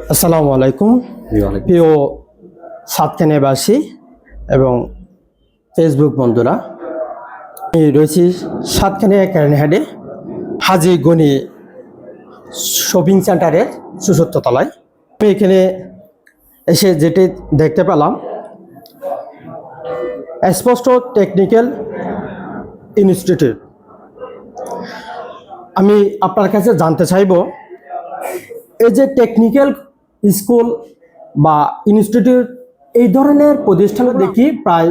আসসালামু আলাইকুম প্রিয় সাতকানিয়াবাসী এবং ফেসবুক বন্ধুরা, আমি রয়েছি সাতকানিয়া কেরানীহাটে হাজি গনি শপিং সেন্টারের ৪৪ তলায়। আমি এখানে এসে যেটি দেখতে পেলাম, স্পষ্ট টেকনিক্যাল ইনস্টিটিউট। আমি আপনার কাছে জানতে চাইব, এই যে টেকনিক্যাল স্কুল বা ইনস্টিটিউট, এই ধরনের প্রতিষ্ঠান দেখি প্রায়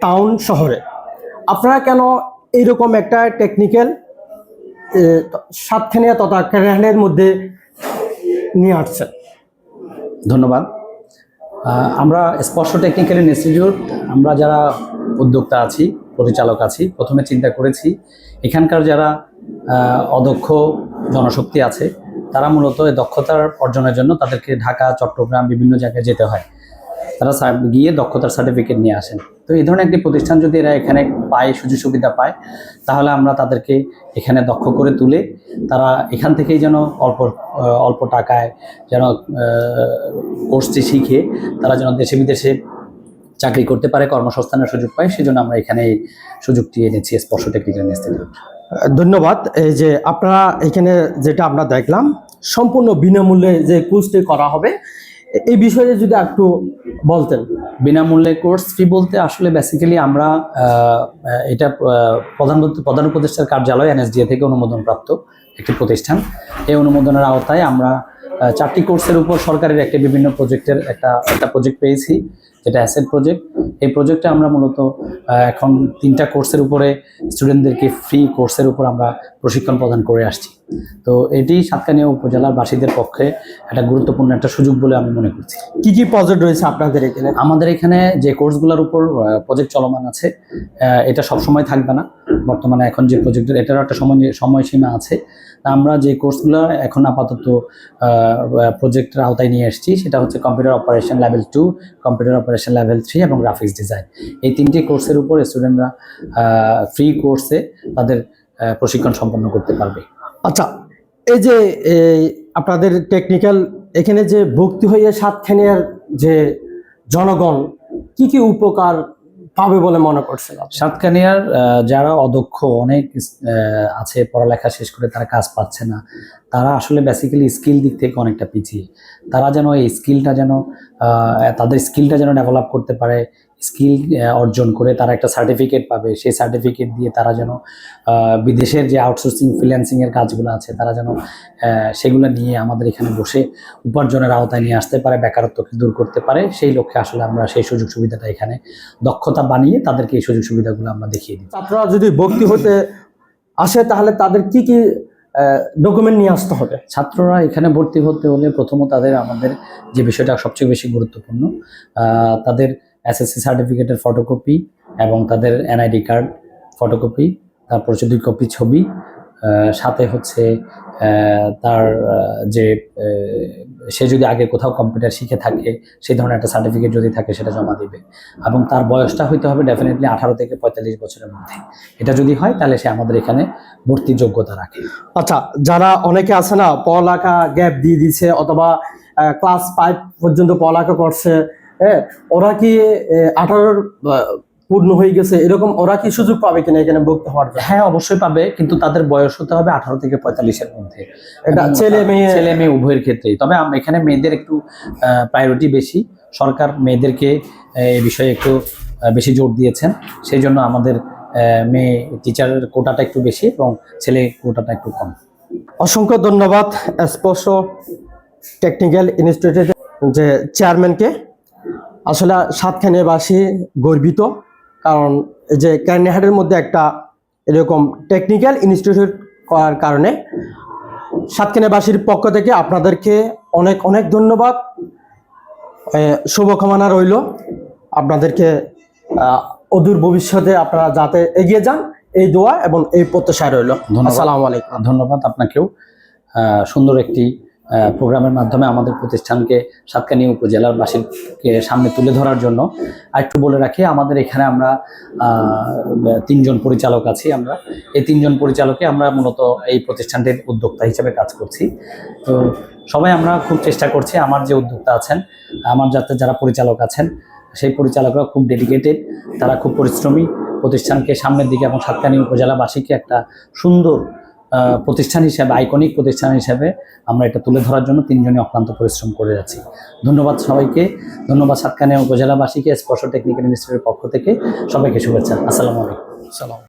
টাউন শহরে, আপনারা কেন এইরকম একটা টেকনিক্যাল সাতখানিয়া তথা কেরানীহাটের মধ্যে নিয়ে আসছেন? ধন্যবাদ। আমরা স্পর্শ টেকনিক্যাল ইনস্টিটিউট, আমরা যারা উদ্যোক্তা আছি, পরিচালক আছি, প্রথমে চিন্তা করেছি এখানকার যারা অদক্ষ জনশক্তি আছে তারা মূলত এই দক্ষতার অর্জনের জন্য তাদেরকে ঢাকা, চট্টগ্রাম বিভিন্ন জায়গায় যেতে হয়, তারা গিয়ে দক্ষতার সার্টিফিকেট নিয়ে আসেন। তো এই ধরনের একটি প্রতিষ্ঠান যদি এরা এখানে পায়, সুযোগ সুবিধা পায়, তাহলে আমরা তাদেরকে এখানে দক্ষ করে তুলে তারা এখান থেকেই যেন অল্প টাকায় যেন কোর্সটি শিখে তারা যেন দেশে বিদেশে চাকরি করতে পারে, কর্মসংস্থানের সুযোগ পায়। সেজন্য আমরা এখানে এই সুযোগটি এনেছি স্পর্শ টেকনিক্যাল ইনস্টিটিউট। ধন্যবাদ। এই যে আপনারা এখানে যেটা আমরা দেখলাম, সম্পূর্ণ বিনামূল্যে যে কোর্সটি করা হবে, এই বিষয়ে যদি একটু বলতেন। বিনামূল্যে কোর্স ফি বলতে আসলে বেসিক্যালি আমরা এটা প্রধান উপদেষ্টার কার্যালয় NSDA থেকে অনুমোদনপ্রাপ্ত একটি প্রতিষ্ঠান। এই অনুমোদনের আওতায় আমরা 4টি কোর্সের উপর সরকারের একটা বিভিন্ন প্রজেক্টের একটা প্রজেক্ট পেয়েছি, যেটা অ্যাসেট প্রজেক্ট। এই প্রজেক্টে আমরা মূলত এখন 3টা কোর্সের উপরে স্টুডেন্টদেরকে ফ্রি কোর্সের উপর আমরা প্রশিক্ষণ প্রদান করে আসছি। তো এটি সাতকানিয়া উপজেলার বাসীদের পক্ষে একটা গুরুত্বপূর্ণ একটা সুযোগ বলে আমি মনে করছি। কি কি প্রজেক্ট রয়েছে আপনাদের এখানে? আমাদের এখানে যে কোর্সগুলোর উপর প্রজেক্ট চলমান আছে, এটা সবসময় থাকবে না। বর্তমানে এখন যে প্রজেক্টের, এটারও একটা সময়সীমা আছে। আমরা যে কোর্সগুলো এখন আপাতত প্রজেক্টের আওতায় নিয়ে এসেছি, সেটা হচ্ছে computer operation level 2, computer operation level 3 এবং গ্রাফিক্স ডিজাইন। এই 3টি কোর্সের উপর স্টুডেন্টরা ফ্রি কোর্সে তাদের প্রশিক্ষণ সম্পন্ন করতে পারবে। আচ্ছা, এই যে আপনাদের টেকনিক্যাল এখানে যে ভর্তি হয়ে সাতখানিয়ার যে জনগণ কি কি উপকার পাবে বলে মনে করছেন? সাতকানিয়ার যারা অদক্ষ অনেক আছে, পড়ালেখা শেষ করে তারা কাজ পাচ্ছে না, তারা আসলে বেসিক্যালি স্কিল দিক থেকে অনেকটা পিছিয়ে। তারা যেন এই স্কিলটা যেন তাদের স্কিলটা যেন ডেভেলপ করতে পারে, স্কিল অর্জন করে তারা একটা সার্টিফিকেট পাবে, সেই সার্টিফিকেট দিয়ে তারা যেন বিদেশের যে আউটসোর্সিং ফ্রিল্যান্সিংয়ের কাজগুলো আছে তারা যেন সেগুলো নিয়ে আমাদের এখানে বসে উপার্জনের আওতায় নিয়ে আসতে পারে, বেকারত্বকে দূর করতে পারে। সেই লক্ষ্যে আসলে আমরা সেই সুযোগ সুবিধাটা এখানে দক্ষতা বানিয়ে তাদেরকে এই সুযোগ সুবিধাগুলো আমরা দেখিয়ে দিই। ছাত্ররা যদি ভর্তি হতে আসে তাহলে তাদের কি কি ডকুমেন্ট নিয়ে আসতে হবে? ছাত্ররা এখানে ভর্তি হতে হলে প্রথমত আমাদের যে বিষয়টা সবচেয়ে বেশি গুরুত্বপূর্ণ, তাদের SSC সার্টিফিকেটের ফটোকপি এবং তাদের NID কার্ড ফটোকপি, তারপর হচ্ছে 2 কপি ছবি, সাথে হচ্ছে তার যে সে যদি আগে কোথাও কম্পিউটার শিখে থাকে সেই ধরনের একটা সার্টিফিকেট যদি থাকে সেটা জমা দিবে। এবং তার বয়সটা হইতে হবে ডেফিনেটলি 18 থেকে 45 বছরের মধ্যে। এটা যদি হয় তাহলে সে আমাদের এখানে ভর্তির যোগ্যতা রাখে। আচ্ছা, যারা অনেকে আছে না, পড়ালেখা গ্যাপ দিয়ে দিছে অথবা ক্লাস 5 পর্যন্ত পড়ালেখা করছে, হ্যাঁ, ওরা কি 18 পূর্ণ হয়ে গেছে এরকম, ওরা কি সুযোগ পাবে কিনা এখানে ভর্তি হওয়ার? হ্যাঁ, অবশ্যই পাবে, কিন্তু তাদের বয়স হতে হবে 18 থেকে 45-এর মধ্যে। এটা ছেলে মেয়ে উভয়ের ক্ষেত্রেই। তবে এখানে মেয়েদের একটু প্রায়োরিটি বেশি। সরকার মেয়েদেরকে এই বিষয়ে একটু বেশি জোর দিয়েছেন, সেই জন্য আমাদের মেয়ে টিচারের কোটাটা একটু বেশি এবং ছেলে কোটাটা একটু কম। অসংখ্য ধন্যবাদ স্পর্শ টেকনিক্যাল ইনস্টিটিউটের যে চেয়ারম্যানকে। আসলে সাতখানিয়াবাসী গর্বিত, কারণ যে কেরানীহাটের মধ্যে একটা এরকম টেকনিক্যাল ইনস্টিটিউট করার কারণে সাতখানিয়াবাসীর পক্ষ থেকে আপনাদেরকে অনেক অনেক ধন্যবাদ, শুভকামনা রইল আপনাদেরকে। অদূর ভবিষ্যতে আপনারা যাতে এগিয়ে যান, এই দোয়া এবং এই প্রত্যাশা রইল। আসসালামু আলাইকুম। ধন্যবাদ আপনাকেও। সুন্দর একটি প্রোগ্রামের মাধ্যমে আমাদের প্রতিষ্ঠানকে সাতকানিয়া উপজেলার বাসীকে সামনে তুলে ধরার জন্য আরেকটু বলে রাখি, আমাদের এখানে আমরা 3জন পরিচালক আছি। আমরা এই 3জন পরিচালকে আমরা মূলত এই প্রতিষ্ঠানটির উদ্যোক্তা হিসেবে কাজ করছি। তো সবাই আমরা খুব চেষ্টা করছি, আমার যে উদ্যোক্তা আছেন, আমার যারা পরিচালক আছেন, সেই পরিচালকরা খুব ডেডিকেটেড, তারা খুব পরিশ্রমী, প্রতিষ্ঠানকে সামনের দিকে এবং সাতকানিয়া উপজেলাবাসীকে একটা সুন্দর প্রতিষ্ঠান হিসেবে, আইকনিক প্রতিষ্ঠান হিসেবে আমরা এটা তুলে ধরার জন্য 3জনই অক্লান্ত পরিশ্রম করে যাচ্ছি। ধন্যবাদ সবাইকে, ধন্যবাদ সাতকানিয়া উপজেলাবাসীকে, স্পর্শ টেকনিক্যাল ইনস্টিটিউটের পক্ষ থেকে সবাইকে শুভেচ্ছা। আসসালামু আলাইকুম। সালাম।